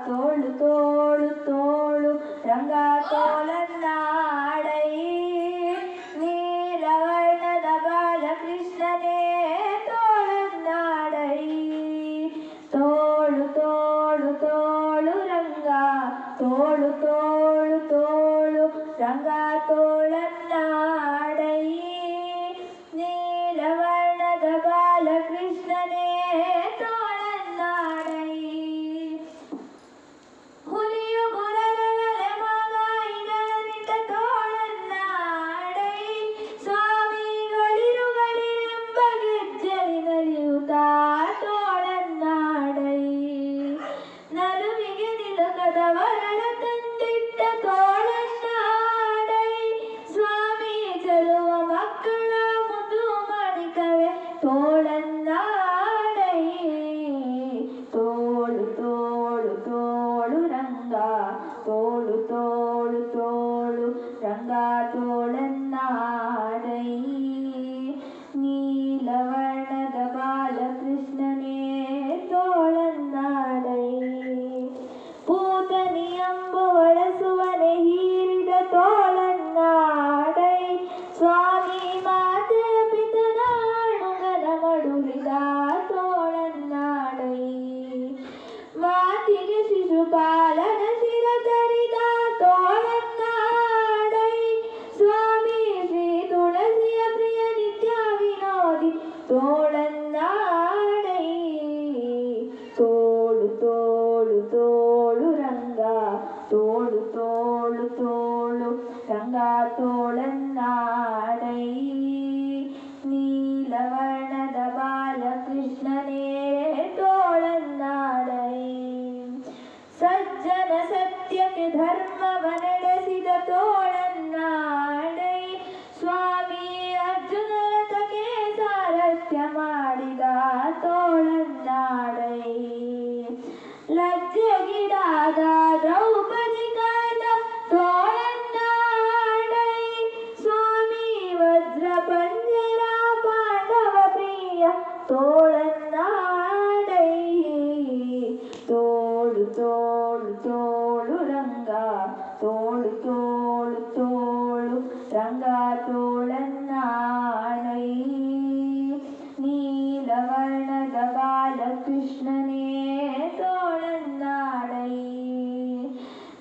ತೋಳು ತೋಳು ತೋಳು ರಂಗ ತೋಳನ್ನಾಡೈ ನೀಲವರ್ಣದ ಬಾಲಕೃಷ್ಣನೇ ತೋಳನ್ನಾಡೈ ತೋಳು ತೋಳು ತೋಳು ರಂಗ ತೋಳು ತೋಳು ತೋಳು ರಂಗ ತೋಳನ್ನಾಡೈ ನೀಲವರ್ಣದ ಬಾಲಕೃಷ್ಣನೇ ತೋಳನ್ನಾಡೈ ಹುಲಿಯು ಗುರರಲೆ ಮಗಾಯಿಗಳನಿಟ್ಟ ತೋಳನ್ನಾಡೈ ಸ್ವಾಮಿಗಳಿರುಗಳಿರೆಂಬ ಗೆಜ್ಜೆಲಿನಲಿಯುತ್ತಾ ತೋಳನ್ನಾಡೈ ನಲುವಿಗೆ ನಿಲುಕದ ವರಳ ತಂದಿಟ್ಟ ತೋಳನ್ನಾಡೈ ಸ್ವಾಮಿ ಚೆಲುವ ಮಕ್ಕಳ ಮುದು ಮಣಿಕವೇ ತೋಳನ್ನಾಡೈ ತೋಳು ತೋಳು ತೋಳು ರಂಗ ತೋಳು ತೋಳು ತೋಳು ರಂಗ ತೋಳನ್ನಾಡೈ ನೀಲವರ್ಣದ ಬಾಲಕೃಷ್ಣನೇ ತೋಳನ್ನಾಡೈ ಪೂತನಿ ಎಂಬುವಳ ಸುವನೆ ಹೀರಿದ ತೋಳನ್ನಾಡೈ ಸ್ವಾಮಿ ಮಾತೆಯ ಪಿತನ ಅಣುಗನ ಮಡುಲಿದ ತೋಳನ್ನಾಡೈ ಮಾತಿಗೆ ಶಿಶುಪಾಲನ ಶಿರ ತರಿದ ತೋಳನ್ನಾಡೈ ಸ್ವಾಮಿ ಶ್ರೀ ತುಳಸಿಯ ಪ್ರಿಯ ನಿತ್ಯ ವಿನೋದಿ ತೋಳನ್ನಾಡೈ ತೋಳು ತೋಳು ತೋಳು ರಂಗ ತೋಳು ತೋಳು ತೋಳು ರಂಗ ತೋಳನ್ನಾಡೈ ನೀಲವರ್ಣದ ಬಾಲಕೃಷ್ಣನೇ ತೋಳನ್ನಾಡೈ ಸಜ್ಜನ ಸತ್ಯಕ್ಕೆ ಧರ್ಮವ ನಡೆಸಿದ ತೋಳನ್ನಾಡೈ ಸ್ವಾಮಿ ಅರ್ಜುನ ರಥಕ್ಕೆ ಸಾರಥ್ಯ ಮಾಡಿದ ತೋಳನ್ನಾಡೈ ಲಜ್ಜೆಗಿಡಾದ ದ್ರೌಪದಿ ಕಾಯ್ದ ತೋಳನ್ನಾಡೈ ಸ್ವಾಮಿ ವಜ್ರ ಪಂಜರ ಪಾಂಡವ ಪ್ರಿಯ ತೋಳನ್ನಾಡೈ ತೋಳು ತೋಳು ತೋಳು ರಂಗ ತೋಳು ತೋಳು ತೋಳು ರಂಗ ತೋಳನ್ನಾಡೈ ನೀಲವರ್ಣದ ಬಾಲಕೃಷ್ಣನೇ ತೋಳನ್ನಾಡೈ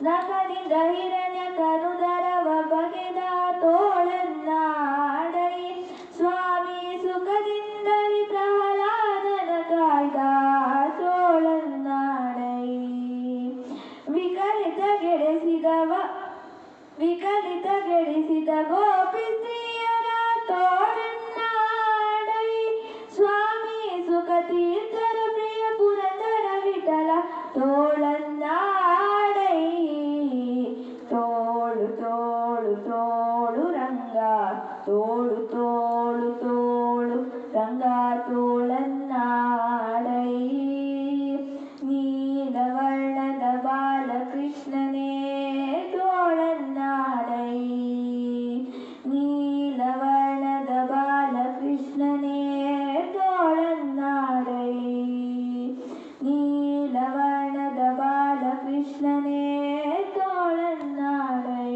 ನಖದಿಂದ ಹಿರಣ್ಯ ಕರುದರವ ಬಗೆದ ತೋಳನ್ನಾಡೈ ಸ್ವಾಮಿ ಸುಖದಿಂದಲಿ ಪ್ರಹ್ಲಾದನ ಕಾಯ್ದ ತೋಳನ್ನಾಡೈ ವಿಕಲಿತ ಗೆಡಿಸಿದ ಗೋಪಿ ಸ್ತ್ರೀಯರ ತೋಳನ್ನಾಡೈ ಸ್ವಾಮಿ ಸುಖ ತೀರ್ಥರ ಪ್ರಿಯ ಪುರಂದರ ವಿಠಲ ತೋಳನ್ನಾಡೈ ತೋಳು ತೋಳು ತೋಳು ರಂಗ ತೋಳು ತೋಳು ತೋಳು ರಂಗ ತೋಳನ್ನಾಡೈ ನೀಲವರ್ಣದ ಬಾಲಕೃಷ್ಣನೇ ತೋಳನ್ನಾಡೈ ನೀಲವರ್ಣದ ಬಾಲಕೃಷ್ಣನೇ ತೋಳನ್ನಾಡೈ ನೀಲವರ್ಣದ ಬಾಲಕೃಷ್ಣನೇ ತೋಳನ್ನಾಡೈ.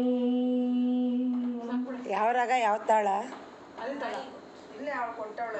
ಯಾವ ರಾಗ ಯಾವ ತಾಳ? ಇಲ್ಲೇ ಅವಳು ಕೊಟ್ಟವಳು.